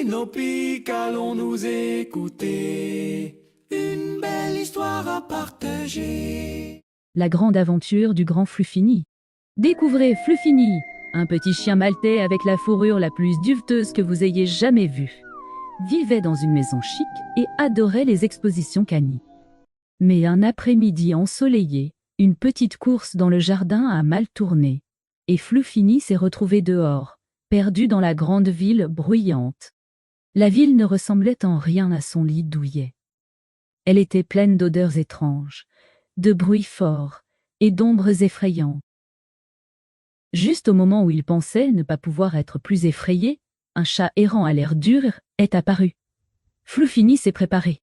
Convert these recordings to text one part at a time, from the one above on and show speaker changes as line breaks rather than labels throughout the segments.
et nos pics, allons-nous écouter une belle histoire à partager.
La grande aventure du grand Fluffini. Découvrez Fluffini, un petit chien maltais avec la fourrure la plus duveteuse que vous ayez jamais vue. Vivait dans une maison chic et adorait les expositions canines. Mais un après-midi ensoleillé, une petite course dans le jardin a mal tourné, et Fluffini s'est retrouvé dehors, perdu dans la grande ville bruyante. La ville ne ressemblait en rien à son lit douillet. Elle était pleine d'odeurs étranges, de bruits forts et d'ombres effrayantes. Juste au moment où il pensait ne pas pouvoir être plus effrayé, un chat errant à l'air dur est apparu. Fluffini s'est préparé.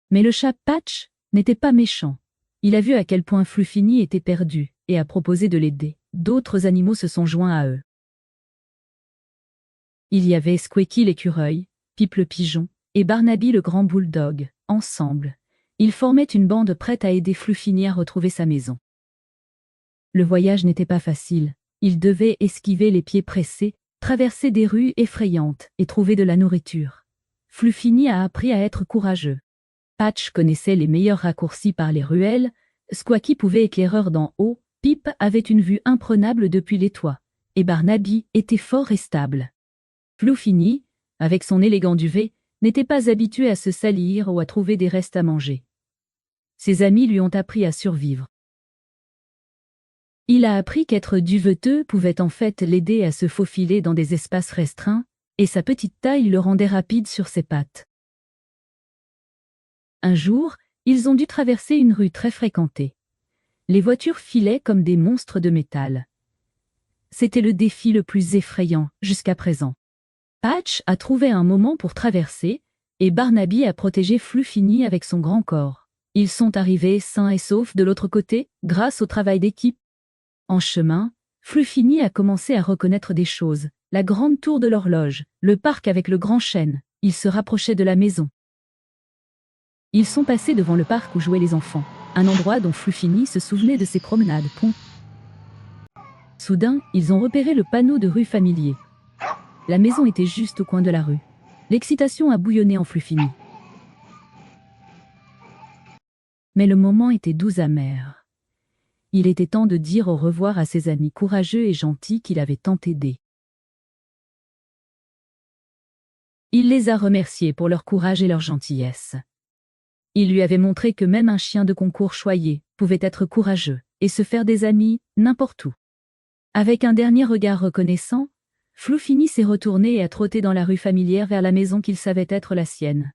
Mais le chat Patch n'était pas méchant. Il a vu à quel point Fluffini était perdu et a proposé de l'aider. D'autres animaux se sont joints à eux. Il y avait Squeaky l'écureuil, Pip le pigeon et Barnaby le grand bulldog. Ensemble, ils formaient une bande prête à aider Fluffini à retrouver sa maison. Le voyage n'était pas facile. Il devait esquiver les pieds pressés, traverser des rues effrayantes et trouver de la nourriture. Fluffini a appris à être courageux. Patch connaissait les meilleurs raccourcis par les ruelles, Squeaky pouvait éclaireur d'en haut, Pip avait une vue imprenable depuis les toits, et Barnaby était fort et stable. Fluffini, avec son élégant duvet, n'était pas habitué à se salir ou à trouver des restes à manger. Ses amis lui ont appris à survivre. Il a appris qu'être duveteux pouvait en fait l'aider à se faufiler dans des espaces restreints, et sa petite taille le rendait rapide sur ses pattes. Un jour, ils ont dû traverser une rue très fréquentée. Les voitures filaient comme des monstres de métal. C'était le défi le plus effrayant jusqu'à présent. Patch a trouvé un moment pour traverser, et Barnaby a protégé Fluffini avec son grand corps. Ils sont arrivés sains et saufs de l'autre côté, grâce au travail d'équipe. En chemin, Fluffini a commencé à reconnaître des choses. La grande tour de l'horloge, le parc avec le grand chêne. Il se rapprochait de la maison. Ils sont passés devant le parc où jouaient les enfants, un endroit dont Fluffini se souvenait de ses promenades. Soudain, ils ont repéré le panneau de rue familier. La maison était juste au coin de la rue. L'excitation a bouillonné en Fluffini. Mais le moment était doux amer. Il était temps de dire au revoir à ses amis courageux et gentils qu'il avait tant aidés. Il les a remerciés pour leur courage et leur gentillesse. Il lui avait montré que même un chien de concours choyé pouvait être courageux et se faire des amis n'importe où. Avec un dernier regard reconnaissant, Fluffini s'est retourné et a trotté dans la rue familière vers la maison qu'il savait être la sienne.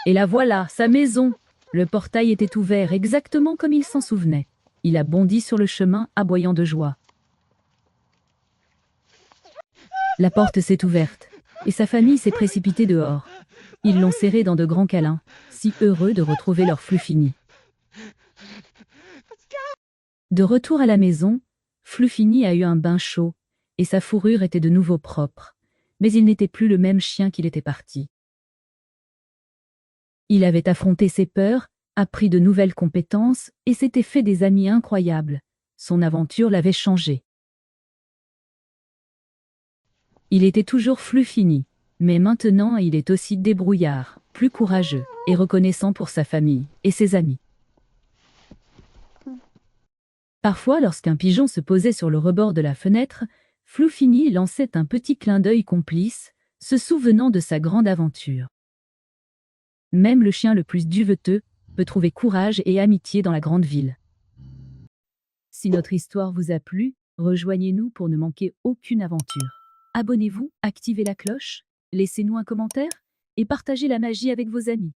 Et la voilà, sa maison! Le portail était ouvert exactement comme il s'en souvenait. Il a bondi sur le chemin, aboyant de joie. La porte s'est ouverte, et sa famille s'est précipitée dehors. Ils l'ont serré dans de grands câlins, si heureux de retrouver leur Fluffini. De retour à la maison, Fluffini a eu un bain chaud, et sa fourrure était de nouveau propre. Mais il n'était plus le même chien qu'il était parti. Il avait affronté ses peurs, appris de nouvelles compétences, et s'était fait des amis incroyables. Son aventure l'avait changé. Il était toujours Fluffini, mais maintenant il est aussi débrouillard, plus courageux, et reconnaissant pour sa famille et ses amis. Parfois, lorsqu'un pigeon se posait sur le rebord de la fenêtre, Fluffini lançait un petit clin d'œil complice, se souvenant de sa grande aventure. Même le chien le plus duveteux peut trouver courage et amitié dans la grande ville. Si notre histoire vous a plu, rejoignez-nous pour ne manquer aucune aventure. Abonnez-vous, activez la cloche, laissez-nous un commentaire et partagez la magie avec vos amis.